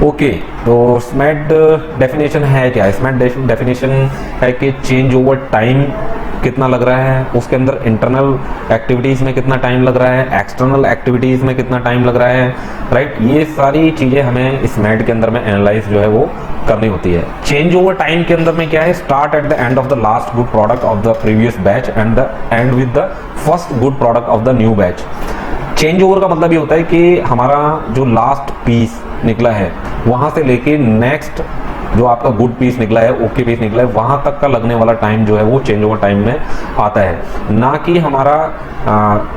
Okay, तो smart definition है क्या? स्मार्ट डेफिनेशन है कि चेंज ओवर टाइम कितना लग रहा है, उसके अंदर इंटरनल एक्टिविटीज़ में कितना टाइम लग रहा है, एक्सटर्नल एक्टिविटीज़ में कितना टाइम लग रहा है, राइट। ये सारी चीज़ें हमें स्मार्ट के अंदर में एनालाइज जो है वो करनी होती है। चेंज ओवर टाइम के अंदर में क्या है, start at the end of the last good product of the previous batch and the end with the first good product of the new batch. Change over का मतलब ये होता है कि हमारा जो लास्ट पीस निकला है वहां से लेके नेक्स्ट जो आपका गुड पीस निकला है, ओके पीस निकला है, वहां तक का लगने वाला टाइम जो है वो चेंज ओवर टाइम में आता है। ना कि हमारा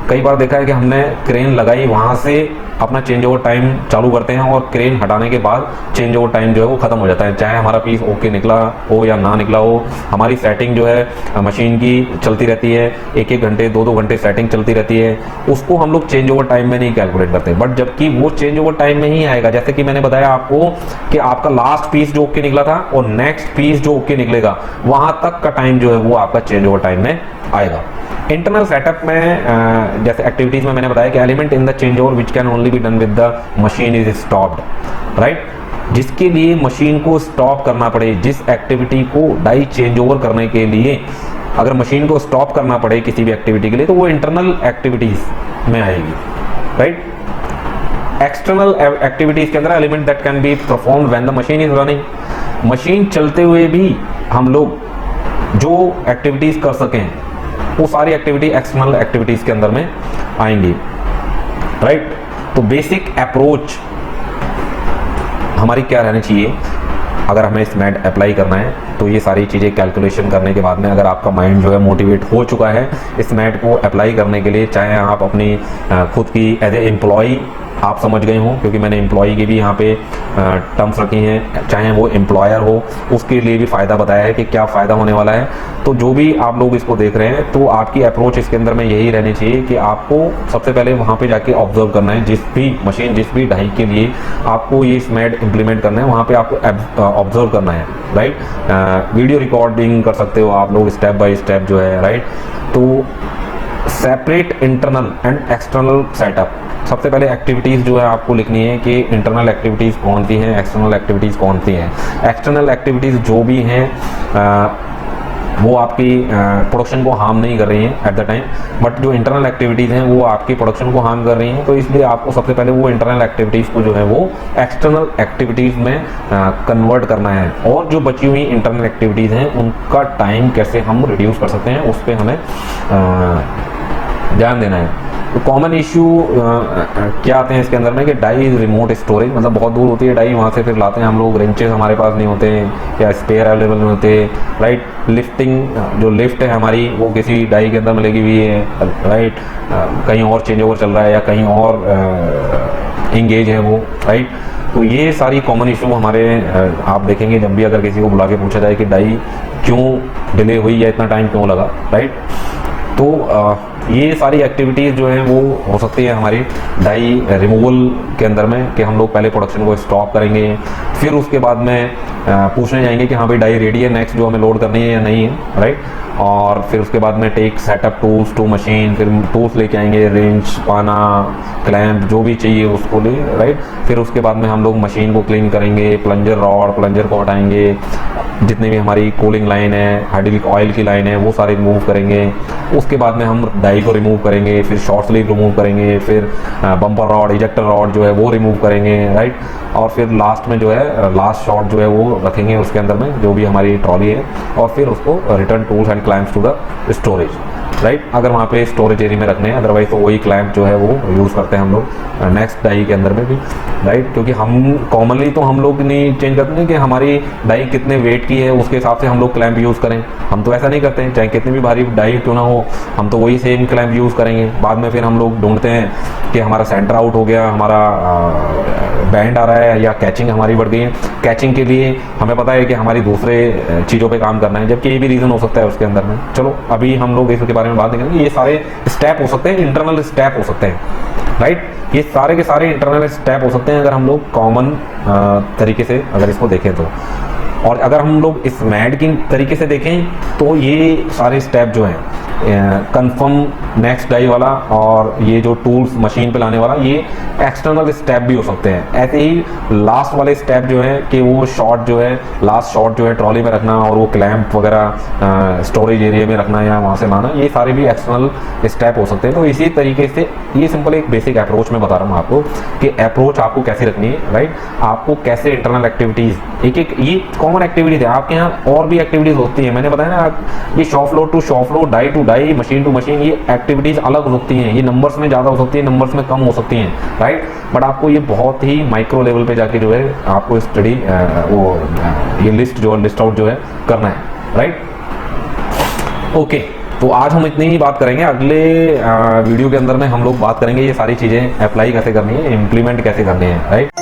कई बार देखा है कि हमने क्रेन लगाई, वहां से अपना चेंज ओवर टाइम चालू करते हैं और क्रेन हटाने के बाद चेंज ओवर टाइम जो है वो खत्म हो जाता है। चाहे हमारा पीस ओके निकला हो या ना निकला हो, हमारी सेटिंग जो है मशीन की चलती रहती है, एक एक घंटे 2-2 घंटे सेटिंग चलती रहती है, उसको हम लोग चेंज ओवर टाइम में नहीं कैलकुलेट करते। बट जबकि वो चेंज ओवर टाइम में ही आएगा, जैसे कि मैंने बताया आपको कि आपका लास्ट पीस जो ओके निकला था और नेक्स्ट पीस जो ओके निकलेगा, वहां तक का टाइम जो है वो आपका चेंज ओवर टाइम में आएगा। इंटरनल सेटअप में जैसे एक्टिविटीज में मैंने बताया कि element in the change over which can only be done with the machine is stopped, right. जिसके लिए मशीन को स्टॉप करना पड़े, जिस एक्टिविटी को डाई चेंज ओवर करने के लिए अगर मशीन को स्टॉप करना पड़े किसी भी एक्टिविटी के लिए, तो वो इंटरनल एक्टिविटीज में आएगी, राइट। एक्सटर्नल एक्टिविटीज के अंदर element that can be performed when the machine is running. Machine चलते हुए भी हम लोग जो एक्टिविटीज कर सकें वो सारी एक्टिविटी एक्सटर्नल एक्टिविटीज के अंदर में आएंगी, राइट। तो बेसिक अप्रोच हमारी क्या रहनी चाहिए अगर हमें स्मार्ट अप्लाई करना है, तो ये सारी चीज़ें कैलकुलेशन करने के बाद में अगर आपका माइंड जो है मोटिवेट हो चुका है स्मार्ट को अप्लाई करने के लिए, चाहे आप अपनी खुद की एज ए एम्प्लॉय आप समझ गए हो, क्योंकि मैंने एम्प्लॉय की भी यहाँ पे टर्म्स रखी हैं, चाहे वो एम्प्लॉयर हो उसके लिए भी फ़ायदा बताया है कि क्या फ़ायदा होने वाला है। तो जो भी आप लोग इसको देख रहे हैं, तो आपकी अप्रोच इसके अंदर में यही रहनी चाहिए कि आपको सबसे पहले वहाँ पे जाके ऑब्जर्व करना है, जिस भी मशीन जिस भी ढाई के लिए आपको ये स्मार्ट इम्प्लीमेंट करना है, वहाँ पे आपको ऑब्जर्व करना है, राइट। वीडियो रिकॉर्डिंग कर सकते हो आप लोग स्टेप बाय स्टेप जो है, राइट। तो separate internal and external setup. सबसे पहले एक्टिविटीज़ जो है आपको लिखनी है कि इंटरनल एक्टिविटीज़ कौन सी हैं, एक्सटर्नल एक्टिविटीज़ कौन सी हैं। एक्सटर्नल एक्टिविटीज़ जो भी हैं वो आपकी प्रोडक्शन को हार्म नहीं कर रही हैं एट द टाइम, बट जो इंटरनल एक्टिविटीज़ हैं वो आपकी प्रोडक्शन को हार्म कर रही हैं। तो इसलिए आपको सबसे पहले वो इंटरनल एक्टिविटीज़ को जो है वो एक्सटर्नल एक्टिविटीज़ में कन्वर्ट करना है, और जो बची हुई इंटरनल एक्टिविटीज़ हैं उनका टाइम कैसे हम रिड्यूस कर सकते हैं उस पर हमें ध्यान देना है। तो कॉमन इशू क्या आते हैं इसके अंदर में कि डाई रिमोट स्टोरेज, मतलब बहुत दूर होती है डाई, वहाँ से फिर लाते हैं हम लोग, रेंचेस हमारे पास नहीं होते या स्पेयर अवेलेबल नहीं होते, राइट। लिफ्टिंग जो लिफ्ट है हमारी वो किसी डाई के अंदर में लगी हुई है, राइट, कहीं और चेंज ओवर चल रहा है या कहीं और इंगेज है वो, राइट। तो ये सारी कॉमन इशू हमारे आप देखेंगे जब भी अगर किसी को बुला के पूछा जाए कि डाई क्यों डिले हुई या इतना टाइम क्यों लगा, राइट। तो ये सारी एक्टिविटीज़ जो हैं वो हो सकती है हमारी डाई रिमूवल के अंदर में, कि हम लोग पहले प्रोडक्शन को स्टॉप करेंगे, फिर उसके बाद में पूछने जाएंगे कि हाँ भाई डाई रेडी है, नेक्स्ट जो हमें लोड करनी है या नहीं है, राइट। और फिर उसके बाद में take setup tools to machine, फिर टूल्स लेके आएंगे, रेंच, पाना, क्लैंप जो भी चाहिए उसको ले, राइट। फिर उसके बाद में हम लोग मशीन को क्लीन करेंगे, प्लंजर रॉड, प्लंजर को हटाएंगे, जितनी भी हमारी कूलिंग लाइन है, हाइड्रोलिक ऑयल की लाइन है, वो सारी रिमूव करेंगे। उसके बाद में हम डाई को रिमूव करेंगे, फिर शॉर्ट स्लीव रिमूव करेंगे, फिर बम्पर रॉड, इजेक्टर रॉड जो है वो रिमूव करेंगे, राइट। और फिर लास्ट में जो है लास्ट शॉट जो है वो रखेंगे उसके अंदर में जो भी हमारी ट्रॉली है, और फिर उसको return tools and clamps to the storage, right. अगर वहाँ पे स्टोरेज एरिया में रखने हैं, अदरवाइज तो वही क्लैंप जो है वो यूज़ करते हैं हम लोग नेक्स्ट डाई के अंदर में भी, राइट। क्योंकि हम कॉमनली तो हम लोग नहीं चेंज करते हैं कि हमारी डाई कितने वेट की है उसके हिसाब से हम लोग क्लैंप यूज़ करें, हम तो ऐसा नहीं करते हैं, चाहे कितनी भी भारी डाई क्यों ना हो, हम तो वही सेम क्लैंप यूज़ करेंगे। बाद में फिर हम लोग ढूंढते हैं कि हमारा सेंटर आउट हो गया, हमारा बैंड आ रहा है या कैचिंग हमारी बढ़ गई है, कैचिंग के लिए हमें पता है कि हमारी दूसरे चीज़ों पे काम करना है, जबकि ये भी रीज़न हो सकता है उसके अंदर में। चलो अभी हम लोग इसके बारे में बात नहीं करेंगे, ये सारे स्टेप हो सकते हैं, इंटरनल स्टेप हो सकते हैं, राइट। ये सारे के सारे इंटरनल स्टेप हो सकते हैं अगर हम लोग कॉमन तरीके से अगर इसको देखें तो। और अगर हम लोग इस मैड की तरीके से देखें तो ये सारे स्टेप जो हैं कंफर्म नेक्स्ट डाई वाला और ये जो टूल्स मशीन पे लाने वाला, ये एक्सटर्नल स्टेप भी हो सकते हैं। ऐसे ही लास्ट वाले स्टेप जो है कि वो शॉट जो है, लास्ट शॉट जो है ट्रॉली में रखना और वो क्लैंप वगैरह स्टोरेज एरिया में रखना या वहाँ से लाना, ये सारे भी एक्सटर्नल स्टेप हो सकते हैं। तो इसी तरीके से ये सिंपल एक बेसिक अप्रोच में बता रहा हूँ आपको कि अप्रोच आपको कैसे रखनी है, राइट। आपको कैसे इंटरनल एक्टिविटीज़, एक एक ये कॉमन एक्टिविटीज़ है। आपके यहाँ और भी एक्टिविटीज़ होती हैं, मैंने बताया ना, ये shop floor to shop floor, die to die, machine to machine, ये एक्टिविटीज़ अलग हो सकती हैं। ये नंबर्स में ज़्यादा हो सकती है, नंबर्स में कम हो सकती हैं, राइट। बट आपको ये बहुत ही माइक्रो लेवल पे जाके जो है आपको स्टडी ये लिस्ट आउट जो है करना है, राइट। ओके, तो आज हम इतनी ही बात करेंगे। अगले वीडियो के अंदर में हम लोग बात करेंगे ये सारी चीज़ें अप्लाई कैसे करनी है, इम्प्लीमेंट कैसे करनी है, राइट।